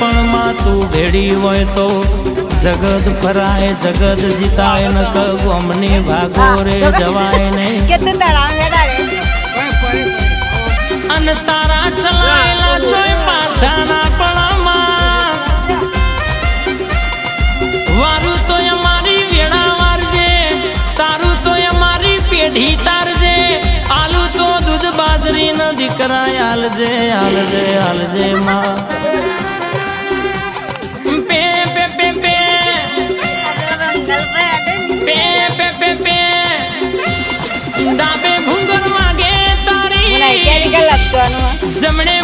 પણ માં તું ભેડી હોય તો જગત ફરાય જગત જીતાય ન ક ગોમની ભાગો રે જવાય ને અને તારા ચલાયેલા ચોય પાછાના પણમાં વારું તો અમારી વેળા વારજે તારું તો અમારી પેઢી તારજે આલુ તો દૂધ બાજરી ન દીકરા હાલજે હાલજે હાલજે માં pay pay pay pay pay pay pay pay ડાબે ભૂંગર વાગે તારી જમણે